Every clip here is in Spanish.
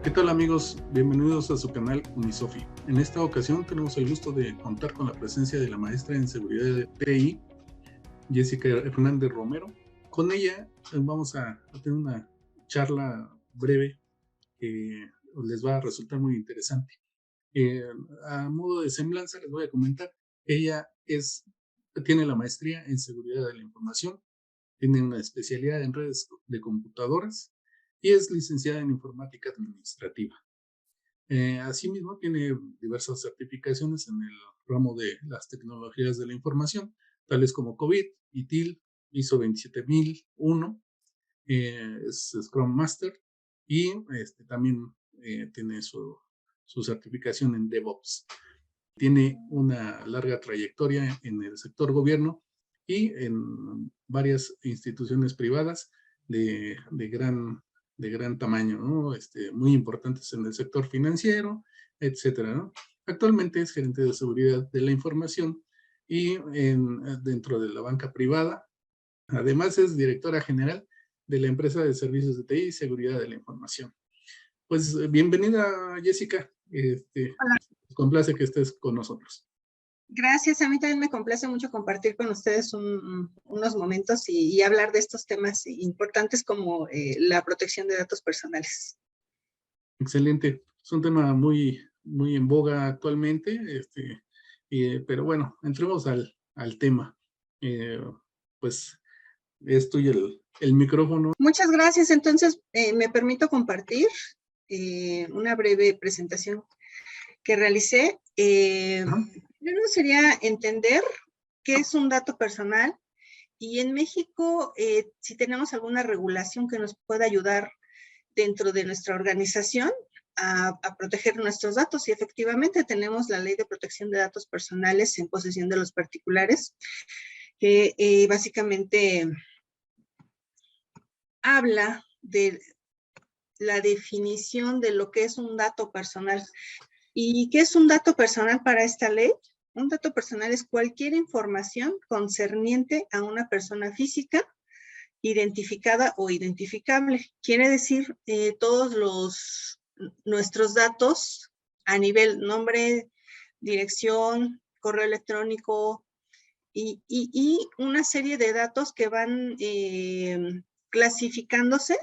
¿Qué tal amigos? Bienvenidos a su canal Unisofi. En esta ocasión tenemos el gusto de contar con la presencia de la maestra en seguridad de TI, Jessica Hernández Romero. Con ella vamos a tener una charla breve que les va a resultar muy interesante. A modo de semblanza les voy a comentar, ella tiene la maestría en seguridad de la información, tiene una especialidad en redes de computadoras y es licenciada en informática administrativa. Asimismo, tiene diversas certificaciones en el ramo de las tecnologías de la información, tales como COVID, ITIL, ISO 27001, es Scrum Master y también tiene su certificación en DevOps. Tiene una larga trayectoria en el sector gobierno y en varias instituciones privadas de gran tamaño, ¿no? Muy importantes en el sector financiero, etcétera, ¿no? Actualmente es gerente de seguridad de la información y dentro de la banca privada. Además es directora general de la empresa de servicios de TI y seguridad de la información. Pues bienvenida, Jessica. Hola. Complace que estés con nosotros. Gracias, a mí también me complace mucho compartir con ustedes unos momentos y hablar de estos temas importantes como la protección de datos personales. Excelente, es un tema muy en boga actualmente, pero bueno, entremos al tema. Pues es tuyo el micrófono. Muchas gracias, entonces me permito compartir una breve presentación que realicé. Primero sería entender qué es un dato personal y en México si tenemos alguna regulación que nos pueda ayudar dentro de nuestra organización a proteger nuestros datos, y efectivamente tenemos la Ley de Protección de Datos Personales en posesión de los particulares, que básicamente habla de la definición de lo que es un dato personal. ¿Y qué es un dato personal para esta ley? Un dato personal es cualquier información concerniente a una persona física, identificada o identificable. Quiere decir todos nuestros datos a nivel nombre, dirección, correo electrónico y una serie de datos que van clasificándose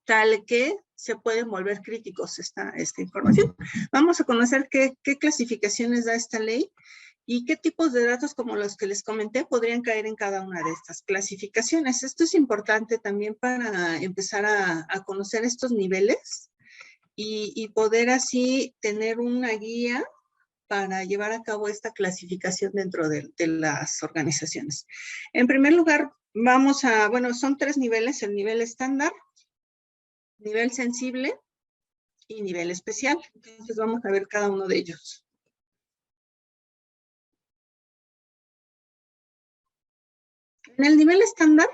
tal que se pueden volver críticos esta información. Vamos a conocer qué clasificaciones da esta ley y qué tipos de datos, como los que les comenté, podrían caer en cada una de estas clasificaciones. Esto es importante también para empezar a conocer estos niveles y poder así tener una guía para llevar a cabo esta clasificación dentro de las organizaciones. En primer lugar, son 3 niveles: el nivel estándar, nivel sensible y nivel especial. Entonces vamos a ver cada uno de ellos. En el nivel estándar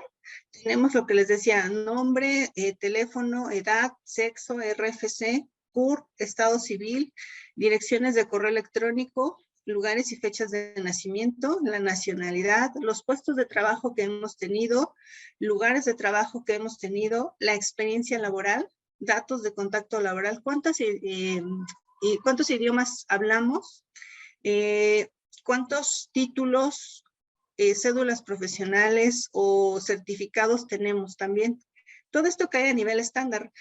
tenemos lo que les decía: nombre, teléfono, edad, sexo, RFC, CURP, estado civil, direcciones de correo electrónico, lugares y fechas de nacimiento, la nacionalidad, los puestos de trabajo que hemos tenido, lugares de trabajo que hemos tenido, la experiencia laboral, datos de contacto laboral, cuántos idiomas hablamos, cuántos títulos, cédulas profesionales o certificados tenemos también. Todo esto cae a nivel estándar.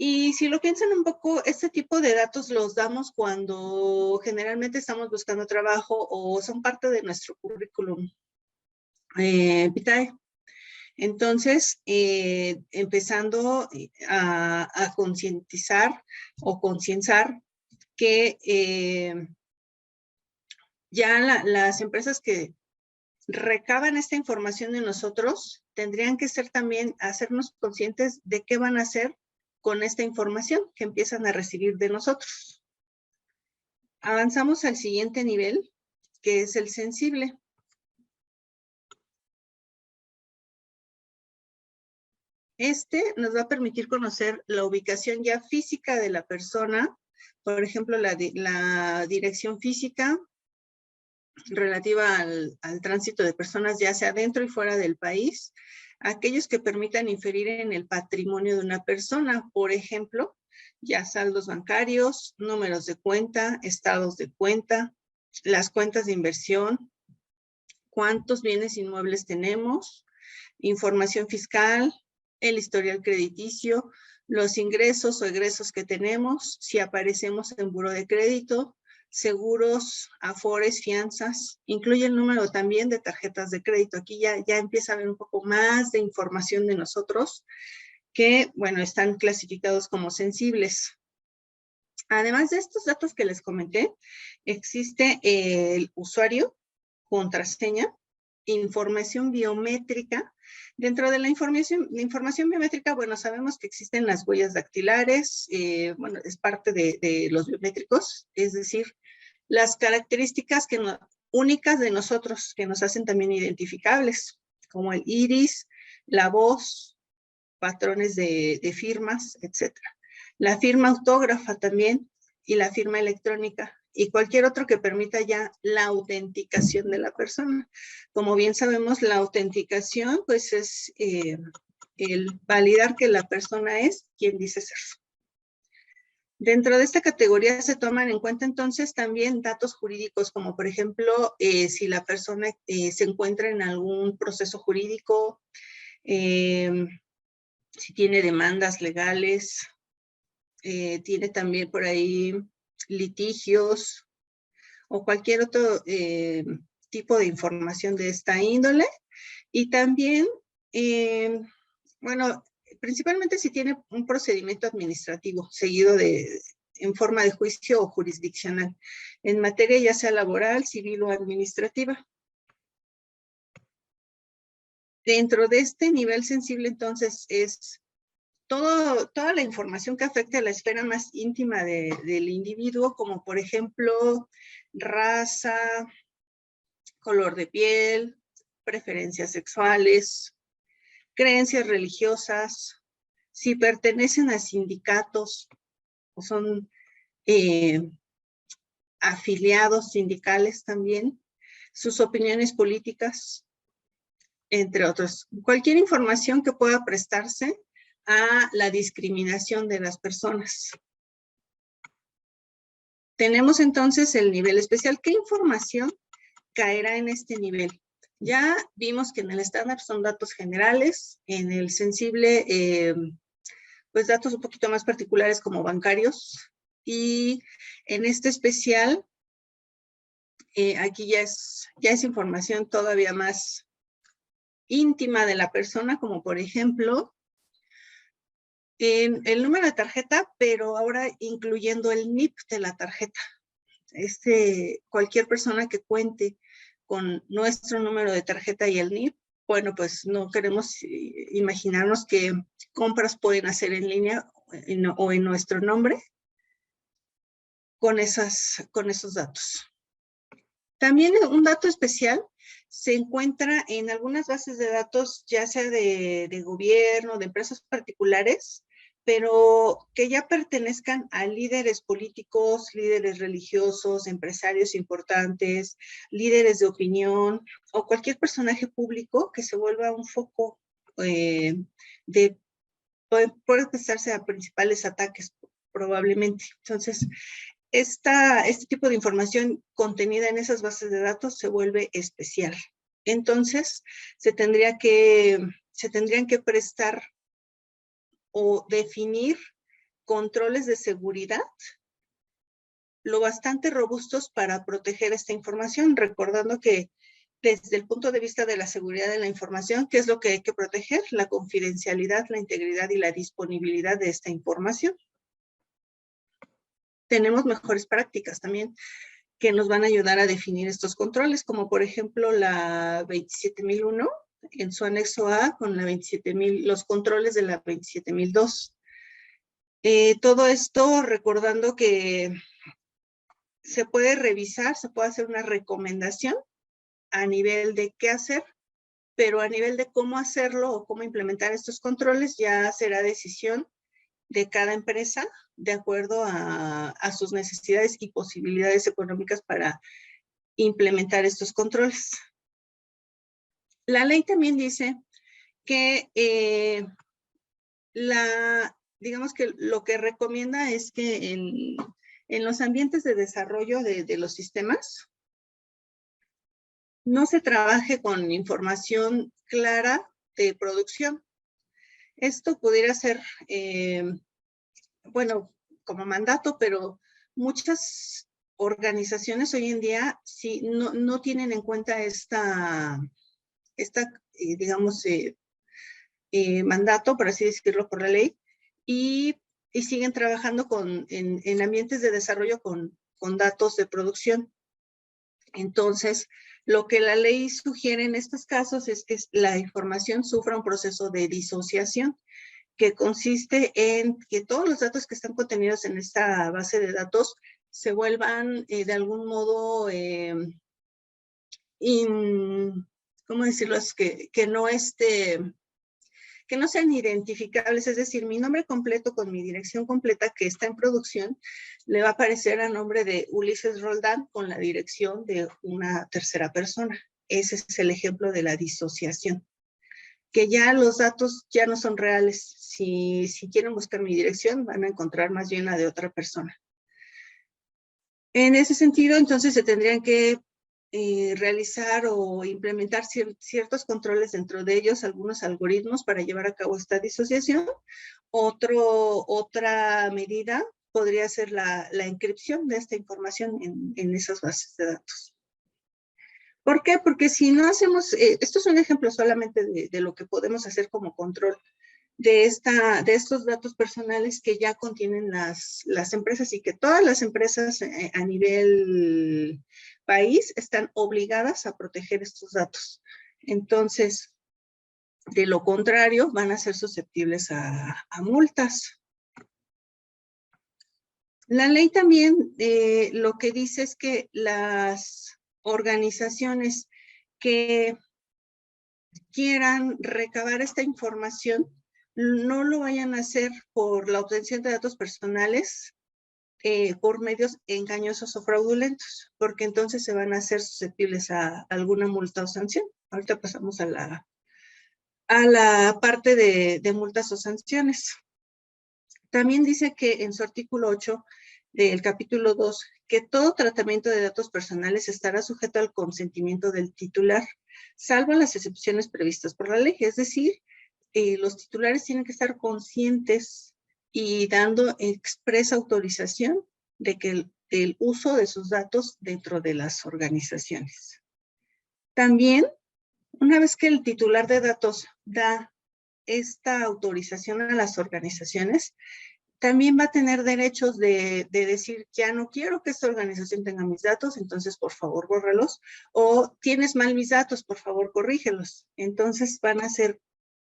Y si lo piensan un poco, este tipo de datos los damos cuando generalmente estamos buscando trabajo o son parte de nuestro currículum vitae. Entonces, empezando a concientizar o concienciar que ya las empresas que recaban esta información de nosotros tendrían que ser también hacernos conscientes de qué van a hacer con esta información que empiezan a recibir de nosotros. Avanzamos al siguiente nivel, que es el sensible. Este nos va a permitir conocer la ubicación ya física de la persona, por ejemplo, la dirección física relativa al tránsito de personas, ya sea dentro y fuera del país, aquellos que permitan inferir en el patrimonio de una persona, por ejemplo, ya saldos bancarios, números de cuenta, estados de cuenta, las cuentas de inversión, cuántos bienes inmuebles tenemos, información fiscal, el historial crediticio, los ingresos o egresos que tenemos, si aparecemos en buró de crédito, seguros, afores, fianzas, incluye el número también de tarjetas de crédito. Aquí ya empieza a haber un poco más de información de nosotros que, bueno, están clasificados como sensibles. Además de estos datos que les comenté, existe el usuario, contraseña, información biométrica. Dentro de la información biométrica, bueno, sabemos que existen las huellas dactilares, bueno, es parte de los biométricos, es decir, las características únicas de nosotros que nos hacen también identificables, como el iris, la voz, patrones de firmas, etc. La firma autógrafa también y la firma electrónica y cualquier otro que permita ya la autenticación de la persona. Como bien sabemos, la autenticación pues es el validar que la persona es quien dice ser. Dentro de esta categoría se toman en cuenta entonces también datos jurídicos, como por ejemplo, si la persona se encuentra en algún proceso jurídico, si tiene demandas legales, tiene también por ahí litigios o cualquier otro tipo de información de esta índole. Y también, bueno, principalmente si tiene un procedimiento administrativo seguido en forma de juicio o jurisdiccional, en materia ya sea laboral, civil o administrativa. Dentro de este nivel sensible, entonces, es toda la información que afecte a la esfera más íntima del individuo, como por ejemplo, raza, color de piel, preferencias sexuales, creencias religiosas, si pertenecen a sindicatos o son afiliados sindicales también, sus opiniones políticas, entre otros. Cualquier información que pueda prestarse a la discriminación de las personas. Tenemos entonces el nivel especial. ¿Qué información caerá en este nivel? Ya vimos que en el estándar son datos generales, en el sensible, pues datos un poquito más particulares como bancarios, y en este especial, aquí ya es información todavía más íntima de la persona, como por ejemplo, el número de tarjeta, pero ahora incluyendo el NIP de la tarjeta. Cualquier persona que cuente con nuestro número de tarjeta y el NIP, bueno, pues no queremos imaginarnos qué compras pueden hacer en línea o en nuestro nombre con esos datos. También un dato especial se encuentra en algunas bases de datos, ya sea de gobierno, de empresas particulares, pero que ya pertenezcan a líderes políticos, líderes religiosos, empresarios importantes, líderes de opinión o cualquier personaje público que se vuelva un foco puede prestarse a principales ataques probablemente. Entonces, este tipo de información contenida en esas bases de datos se vuelve especial. Entonces, se tendrían que prestar o definir controles de seguridad lo bastante robustos para proteger esta información, recordando que desde el punto de vista de la seguridad de la información, ¿qué es lo que hay que proteger? La confidencialidad, la integridad y la disponibilidad de esta información. Tenemos mejores prácticas también que nos van a ayudar a definir estos controles, como por ejemplo la 27001 en su anexo A con la 27000, los controles de la 27002. Todo esto recordando que se puede revisar, se puede hacer una recomendación a nivel de qué hacer, pero a nivel de cómo hacerlo o cómo implementar estos controles ya será decisión de cada empresa de acuerdo a sus necesidades y posibilidades económicas para implementar estos controles. La ley también dice que digamos que lo que recomienda es que en los ambientes de desarrollo de los sistemas no se trabaje con información clara de producción. Esto pudiera ser, bueno, como mandato, pero muchas organizaciones hoy en día sí, no tienen en cuenta digamos, mandato, por así decirlo, por la ley, y siguen trabajando en ambientes de desarrollo con datos de producción. Entonces, lo que la ley sugiere en estos casos es que la información sufra un proceso de disociación, que consiste en que todos los datos que están contenidos en esta base de datos se vuelvan de algún modo, ¿cómo decirlo? Es que no sean identificables, es decir, mi nombre completo con mi dirección completa que está en producción le va a aparecer a nombre de Ulises Roldán con la dirección de una tercera persona. Ese es el ejemplo de la disociación, que ya los datos ya no son reales. Si quieren buscar mi dirección, van a encontrar más bien la de otra persona. En ese sentido, entonces se tendrían que realizar o implementar ciertos controles, dentro de ellos algunos algoritmos para llevar a cabo esta disociación. Otra medida podría ser la encripción de esta información en esas bases de datos. ¿Por qué? Porque si no hacemos, esto es un ejemplo solamente de lo que podemos hacer como control de estos datos personales que ya contienen las empresas, y que todas las empresas a nivel país están obligadas a proteger estos datos. Entonces, de lo contrario, van a ser susceptibles a multas. La ley también lo que dice es que las organizaciones que quieran recabar esta información no lo vayan a hacer por la obtención de datos personales por medios engañosos o fraudulentos, porque entonces se van a hacer susceptibles a alguna multa o sanción. Ahorita pasamos a la parte de multas o sanciones. También dice que en su artículo 8 del capítulo 2, que todo tratamiento de datos personales estará sujeto al consentimiento del titular, salvo las excepciones previstas por la ley. Es decir, los titulares tienen que estar conscientes y dando expresa autorización de que el uso de sus datos dentro de las organizaciones. También, una vez que el titular de datos da esta autorización a las organizaciones, también va a tener derechos de decir, ya no quiero que esta organización tenga mis datos, entonces por favor bórralos, o tienes mal mis datos, por favor corrígelos. Entonces van a hacer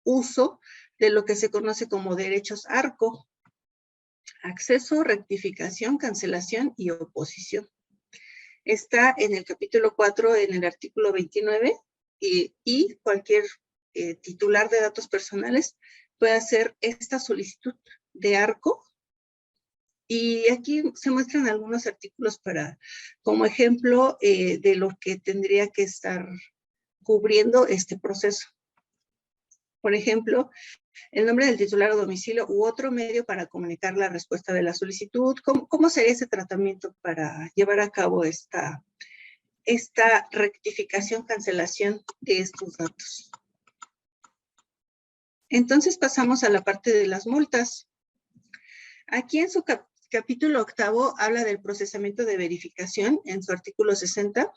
uso de lo que se conoce como derechos ARCO: acceso, rectificación, cancelación y oposición. Está en el capítulo 4, en el artículo 29, y cualquier titular de datos personales puede hacer esta solicitud de ARCO. Y aquí se muestran algunos artículos como ejemplo de lo que tendría que estar cubriendo este proceso. Por ejemplo, el nombre del titular o domicilio u otro medio para comunicar la respuesta de la solicitud. ¿Cómo sería ese tratamiento para llevar a cabo esta rectificación, cancelación de estos datos? Entonces pasamos a la parte de las multas. Aquí en su capítulo 8 habla del procesamiento de verificación en su artículo 60.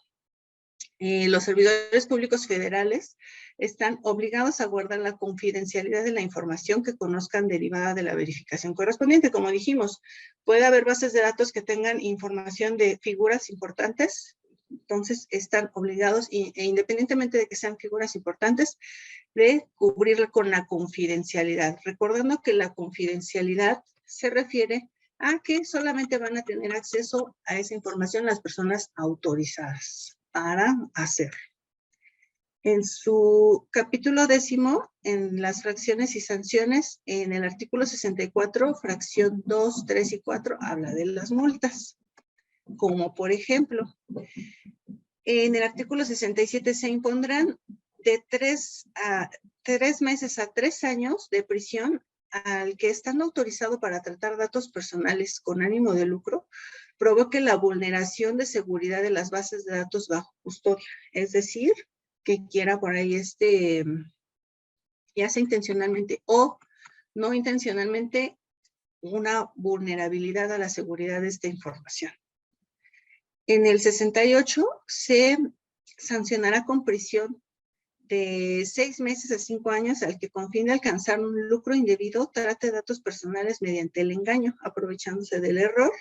Los servidores públicos federales están obligados a guardar la confidencialidad de la información que conozcan derivada de la verificación correspondiente. Como dijimos, puede haber bases de datos que tengan información de figuras importantes, entonces están obligados, e independientemente de que sean figuras importantes, de cubrirla con la confidencialidad. Recordando que la confidencialidad se refiere a que solamente van a tener acceso a esa información las personas autorizadas para hacerlo. En su capítulo 10, en las fracciones y sanciones, en el artículo 64, fracción 2, 3 y 4, habla de las multas. Como por ejemplo, en el artículo 67 se impondrán de 3 meses a 3 años de prisión al que estando autorizado para tratar datos personales con ánimo de lucro, provoque la vulneración de seguridad de las bases de datos bajo custodia. Es decir, que quiera por ahí ya sea intencionalmente o no intencionalmente, una vulnerabilidad a la seguridad de esta información. En el 68 se sancionará con prisión de 6 meses a 5 años al que con fin de alcanzar un lucro indebido trate datos personales mediante el engaño, aprovechándose del error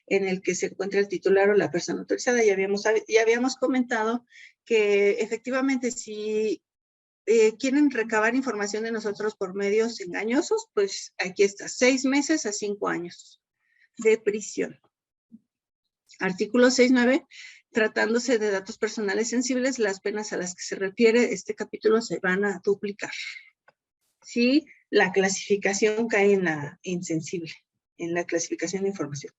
en el que se encuentra el titular o la persona autorizada. Ya habíamos comentado que efectivamente si quieren recabar información de nosotros por medios engañosos, pues aquí está, 6 meses a 5 años de prisión. Artículo 6.9. Tratándose de datos personales sensibles, las penas a las que se refiere este capítulo se van a duplicar. Si la clasificación cae en la insensible, en la clasificación de información.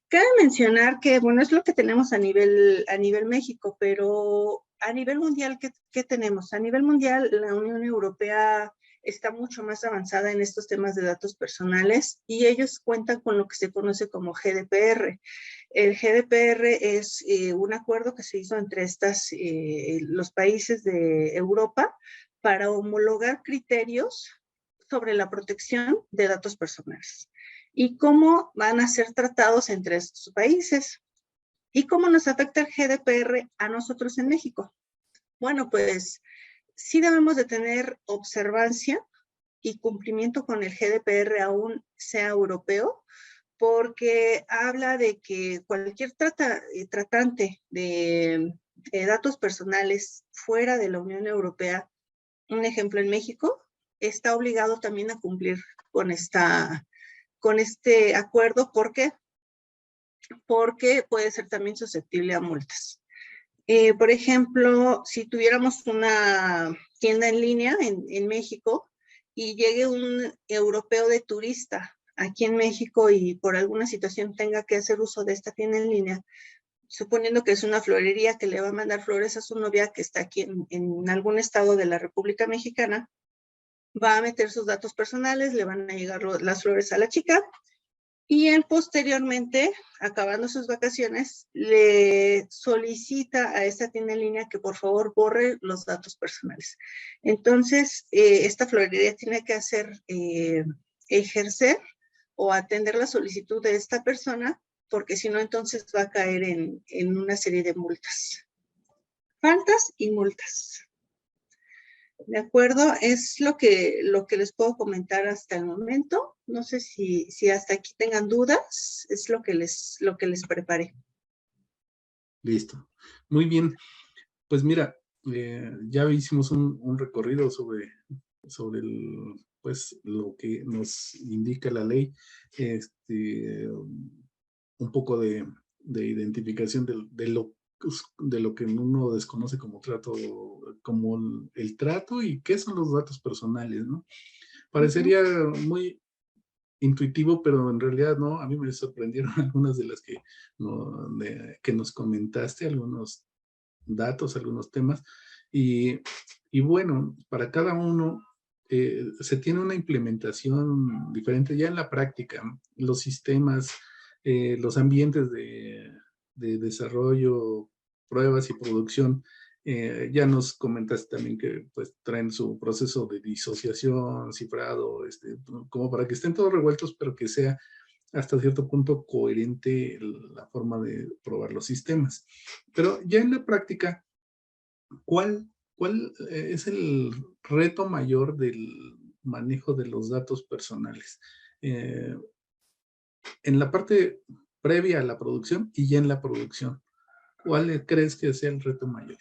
Cabe mencionar que, bueno, es lo que tenemos a nivel México, pero a nivel mundial, ¿qué tenemos? A nivel mundial, la Unión Europea está mucho más avanzada en estos temas de datos personales y ellos cuentan con lo que se conoce como GDPR. El GDPR es un acuerdo que se hizo entre los países de Europa para homologar criterios sobre la protección de datos personales y cómo van a ser tratados entre estos países y cómo nos afecta el GDPR a nosotros en México. Bueno, pues sí debemos de tener observancia y cumplimiento con el GDPR aún sea europeo, porque habla de que cualquier tratante de datos personales fuera de la Unión Europea, un ejemplo en México, está obligado también a cumplir con este acuerdo. ¿Por qué? Porque puede ser también susceptible a multas. Por ejemplo, si tuviéramos una tienda en línea en México y llegue un europeo de turista aquí en México y por alguna situación tenga que hacer uso de esta tienda en línea, suponiendo que es una florería que le va a mandar flores a su novia que está aquí en algún estado de la República Mexicana, va a meter sus datos personales, le van a llegar las flores a la chica y él posteriormente, acabando sus vacaciones, le solicita a esta tienda en línea que por favor borre los datos personales. Entonces, esta florería tiene que ejercer o atender la solicitud de esta persona, porque si no, entonces va a caer en una serie de multas. Faltas y multas. De acuerdo, es lo que les puedo comentar hasta el momento. No sé si hasta aquí tengan dudas, es lo que les preparé. Listo. Muy bien. Pues mira, ya hicimos un recorrido sobre pues, lo que nos indica la ley, un poco de identificación de lo que uno desconoce como trato, como el trato y qué son los datos personales, ¿no? Parecería muy intuitivo, pero en realidad no. A mí me sorprendieron algunas de las que nos comentaste, algunos datos, algunos temas, y bueno, para cada uno se tiene una implementación diferente ya en la práctica. Los sistemas, los ambientes de desarrollo, pruebas y producción, ya nos comentaste también que pues traen su proceso de disociación, cifrado, como para que estén todos revueltos, pero que sea hasta cierto punto coherente la forma de probar los sistemas. Pero ya en la práctica, ¿cuál es el reto mayor del manejo de los datos personales? En la parte previa a la producción y ya en la producción, ¿cuál crees que sea el reto mayor?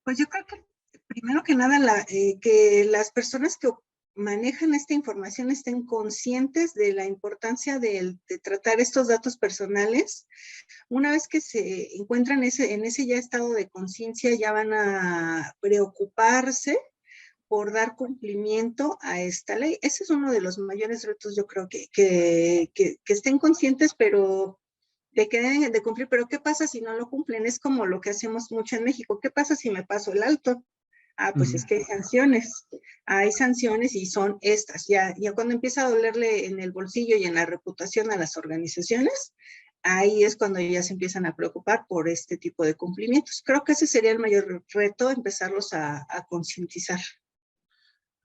Pues yo creo que primero que nada que las personas que manejan esta información estén conscientes de la importancia de tratar estos datos personales. Una vez que se encuentran en ese ya estado de conciencia, ya van a preocuparse por dar cumplimiento a esta ley. Ese es uno de los mayores retos, yo creo, que estén conscientes, pero de que deben de cumplir. Pero ¿qué pasa si no lo cumplen? Es como lo que hacemos mucho en México. ¿Qué pasa si me paso el alto? Ah, pues es que hay sanciones y son estas. Ya cuando empieza a dolerle en el bolsillo y en la reputación a las organizaciones, ahí es cuando ya se empiezan a preocupar por este tipo de cumplimientos. Creo que ese sería el mayor reto, empezarlos a concientizar.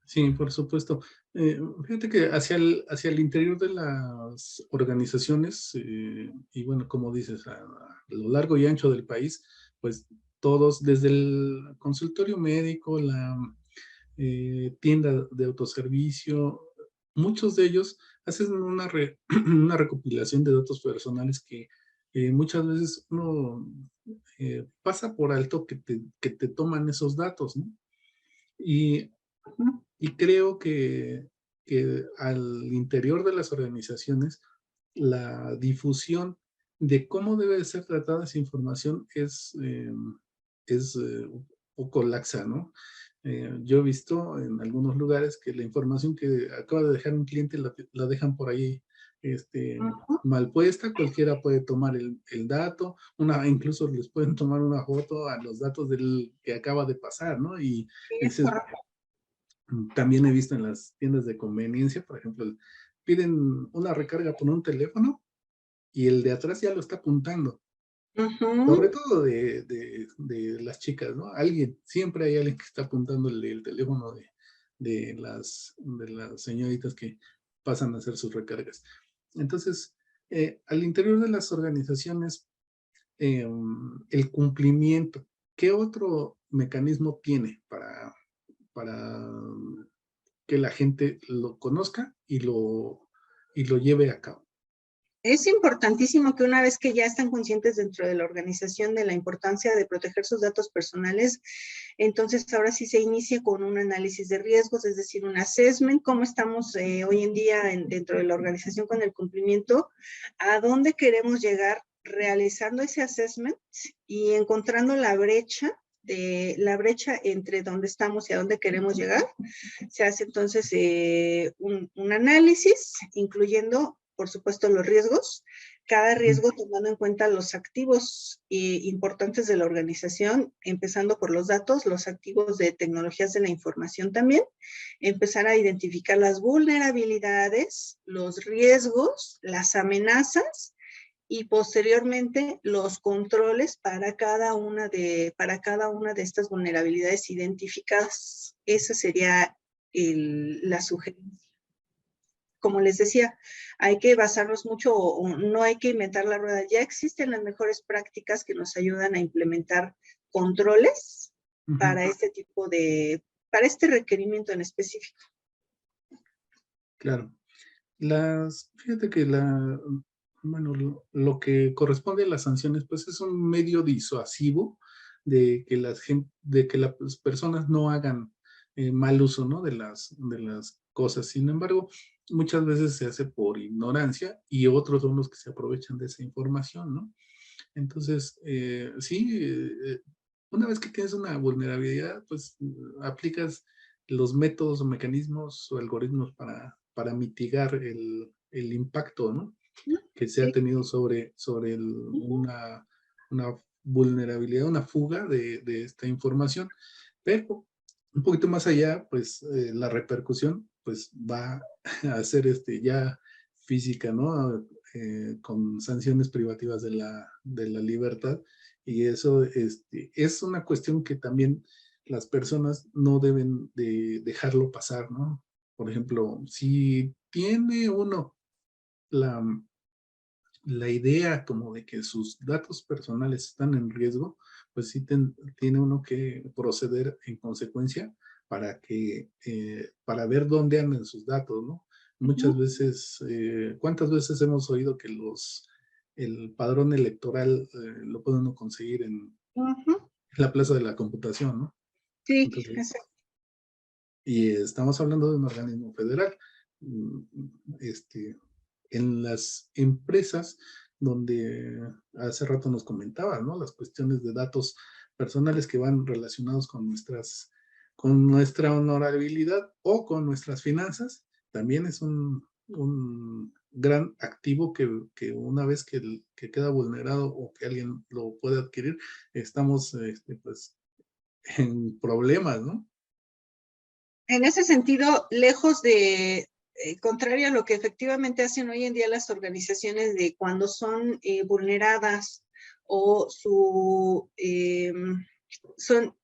Sí, por supuesto. Fíjate que hacia el interior de las organizaciones, y bueno, como dices, a lo largo y ancho del país, pues todos, desde el consultorio médico, la tienda de autoservicio, muchos de ellos hacen una recopilación de datos personales que muchas veces uno pasa por alto que te toman esos datos, ¿no? Y y creo que al interior de las organizaciones, la difusión de cómo debe ser tratada esa información es un poco laxa, ¿no? Yo he visto en algunos lugares que la información que acaba de dejar un cliente la dejan por ahí mal puesta, cualquiera puede tomar el dato, incluso les pueden tomar una foto a los datos del que acaba de pasar, ¿no? Y Sí, es dices, correcto. también he visto en las tiendas de conveniencia, por ejemplo, piden una recarga por un teléfono y el de atrás ya lo está apuntando. Sobre todo de las chicas, ¿no? Siempre hay alguien que está apuntando el teléfono de las señoritas que pasan a hacer sus recargas. Entonces, al interior de las organizaciones, el cumplimiento, ¿qué otro mecanismo tiene para que la gente lo conozca y lo lleve a cabo? Es importantísimo que una vez que ya están conscientes dentro de la organización de la importancia de proteger sus datos personales, entonces ahora sí se inicia con un análisis de riesgos, es decir, un assessment, cómo estamos hoy en día dentro de la organización con el cumplimiento, a dónde queremos llegar realizando ese assessment y encontrando la brecha entre dónde estamos y a dónde queremos llegar. Se hace entonces un análisis, incluyendo, por supuesto, los riesgos, cada riesgo tomando en cuenta los activos importantes de la organización, empezando por los datos, los activos de tecnologías de la información también, empezar a identificar las vulnerabilidades, los riesgos, las amenazas, y posteriormente los controles para cada una de estas vulnerabilidades identificadas. Esa sería la sugerencia. Como les decía, hay que basarnos mucho, no hay que inventar la rueda. Ya existen las mejores prácticas que nos ayudan a implementar controles para para este requerimiento en específico. Claro. Fíjate que bueno, lo que corresponde a las sanciones, pues es un medio disuasivo de que las personas no hagan mal uso, ¿no? de las cosas. Sin embargo, muchas veces se hace por ignorancia y otros son los que se aprovechan de esa información, ¿no? Entonces, sí, una vez que tienes una vulnerabilidad, pues aplicas los métodos o mecanismos o algoritmos para mitigar el impacto, ¿no? Que se ha Sí. tenido sobre una vulnerabilidad, una fuga de esta información. Pero un poquito más allá, pues la repercusión pues va a ser ya física, ¿no? Con sanciones privativas de la libertad. Y eso es una cuestión que también las personas no deben de dejarlo pasar, ¿no? Por ejemplo, si tiene uno la, la idea como de que sus datos personales están en riesgo, pues sí tiene uno que proceder en consecuencia para ver dónde andan sus datos, ¿no? Muchas veces, ¿cuántas veces hemos oído que el padrón electoral lo puede uno conseguir en la plaza de la computación, ¿no? Sí, Entonces, exacto. y estamos hablando de un organismo federal. En las empresas donde hace rato nos comentaba, ¿no? Las cuestiones de datos personales que van relacionados con nuestra honorabilidad o con nuestras finanzas, también es un gran activo que una vez que queda vulnerado o que alguien lo puede adquirir, estamos pues en problemas, ¿no? En ese sentido, lejos de, contrario a lo que efectivamente hacen hoy en día las organizaciones de cuando son vulneradas o son,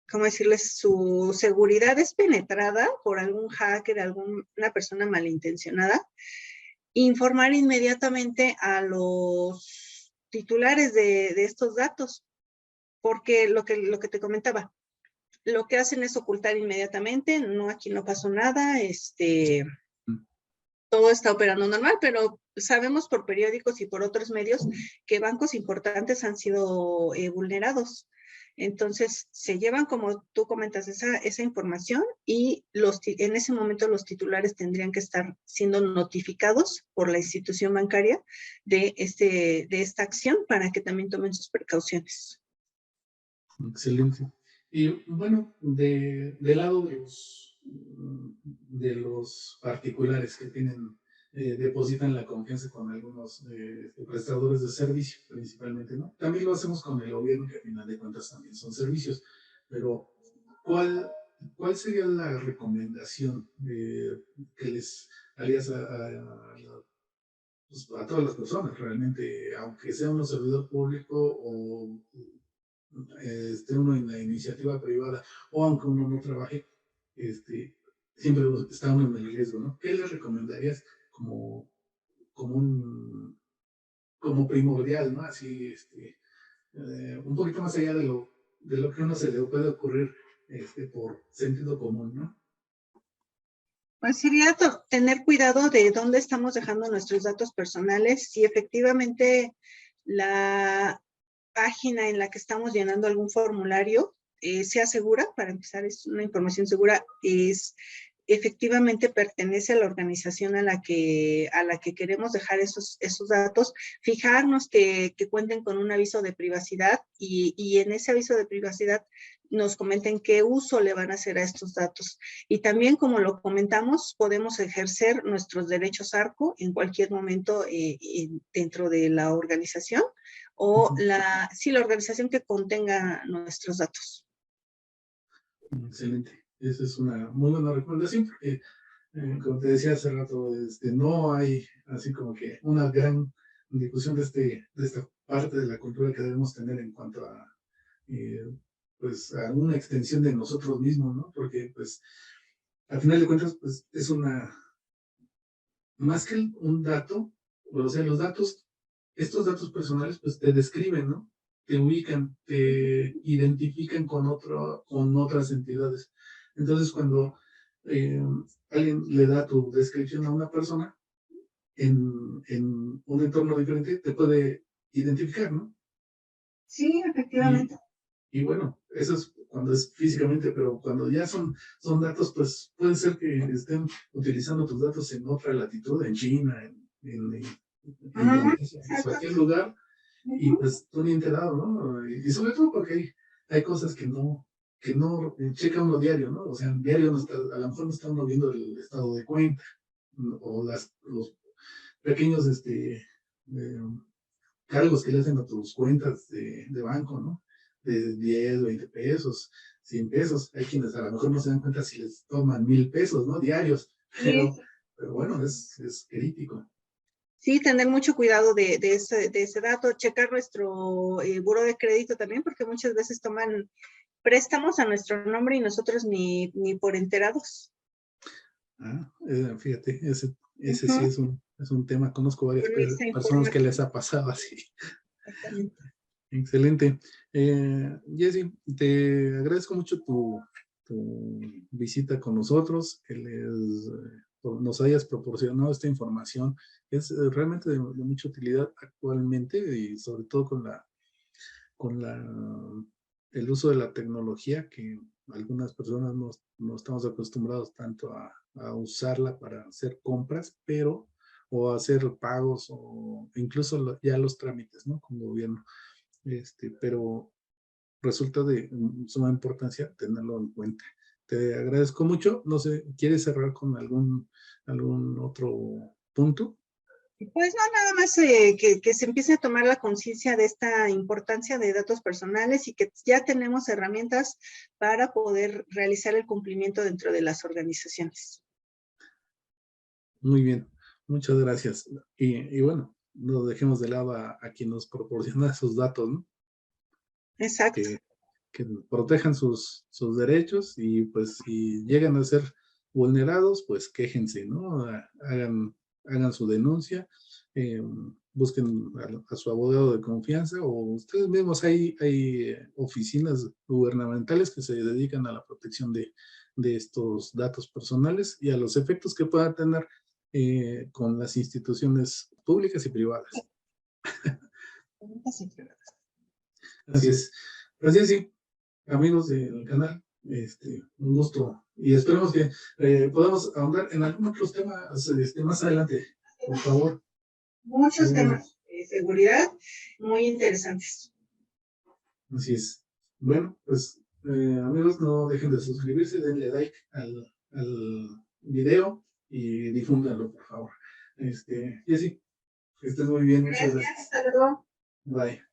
¿cómo decirles? Su seguridad es penetrada por algún hacker, alguna persona malintencionada, informar inmediatamente a los titulares de estos datos, porque lo que te comentaba, lo que hacen es ocultar inmediatamente, no, aquí no pasó nada, todo está operando normal, pero sabemos por periódicos y por otros medios que bancos importantes han sido vulnerados. Entonces, se llevan, como tú comentas, esa información y en ese momento los titulares tendrían que estar siendo notificados por la institución bancaria de esta acción para que también tomen sus precauciones. Excelente. Y bueno, del lado de los particulares que tienen, depositan la confianza con algunos prestadores de servicio, principalmente, ¿no? También lo hacemos con el gobierno, que al final de cuentas también son servicios, pero ¿cuál sería la recomendación que les harías pues, a todas las personas realmente, aunque sea un servidor público o esté uno en la iniciativa privada, o aunque uno no trabaje, siempre está uno en el riesgo, ¿no? ¿Qué les recomendarías como, como primordial, ¿no? Así, un poquito más allá de lo que a uno se le puede ocurrir por sentido común, ¿no? Pues sería tener cuidado de dónde estamos dejando nuestros datos personales, si efectivamente la página en la que estamos llenando algún formulario sea segura, para empezar es una información segura, efectivamente pertenece a la organización a la que queremos dejar esos datos, fijarnos que cuenten con un aviso de privacidad y en ese aviso de privacidad nos comenten qué uso le van a hacer a estos datos. Y también, como lo comentamos, podemos ejercer nuestros derechos ARCO en cualquier momento dentro de la organización o la organización que contenga nuestros datos. Excelente. Esa es una muy buena recomendación, porque, como te decía hace rato, no hay así como que una gran difusión de esta parte de la cultura que debemos tener en cuanto a, pues, a una extensión de nosotros mismos, ¿no? Porque, pues, al final de cuentas, pues, es más que un dato, o sea, estos datos personales, pues, te describen, ¿no? Te ubican, te identifican con otras entidades. Entonces, cuando alguien le da tu descripción a una persona en un entorno diferente, te puede identificar, ¿no? Sí, efectivamente. Y bueno, eso es cuando es físicamente, pero cuando ya son datos, pues puede ser que estén utilizando tus datos en otra latitud, en China, en Indonesia, en cualquier lugar, y pues tú ni enterado, ¿no? Y sobre todo porque hay cosas que no checa uno diario, ¿no? O sea, diario a lo mejor no está uno viendo el estado de cuenta, o los pequeños cargos que le hacen a tus cuentas de banco, ¿no? De 10, 20 pesos, 100 pesos. Hay quienes a lo mejor no se dan cuenta si les toman 1,000 pesos, ¿no? Diarios, pero bueno, es crítico. Sí, tener mucho cuidado de ese dato, checar nuestro buró de crédito también, porque muchas veces toman préstamos a nuestro nombre y nosotros ni por enterados. Fíjate, ese sí es un tema. Conozco varias personas que les ha pasado así. Exactamente. Excelente. Jessy, te agradezco mucho tu visita con nosotros, que nos hayas proporcionado esta información. Es realmente de mucha utilidad actualmente y sobre todo con el uso de la tecnología, que algunas personas no estamos acostumbrados tanto a usarla para hacer compras, o hacer pagos o incluso ya los trámites, ¿no? Con gobierno. Pero resulta de suma importancia tenerlo en cuenta. Te agradezco mucho. No sé, ¿quieres cerrar con algún otro punto? Pues no, nada más que se empiece a tomar la conciencia de esta importancia de datos personales y que ya tenemos herramientas para poder realizar el cumplimiento dentro de las organizaciones. Muy bien, muchas gracias. Y bueno, no dejemos de lado a quien nos proporciona esos datos, ¿no? Exacto. Que protejan sus derechos y pues si llegan a ser vulnerados, pues quéjense, ¿no? Hagan su denuncia, busquen a su abogado de confianza o ustedes mismos. Hay oficinas gubernamentales que se dedican a la protección de estos datos personales y a los efectos que puedan tener con las instituciones públicas y privadas. Así es. Así es, sí. Amigos del canal, un gusto y esperemos que podamos ahondar en algunos otros temas más adelante, por favor. Muchos temas de seguridad muy interesantes. Así es. Bueno, pues amigos, no dejen de suscribirse, denle like al video y difúndanlo, por favor. Y así, que estés muy bien, muchas gracias. Hasta luego. Bye.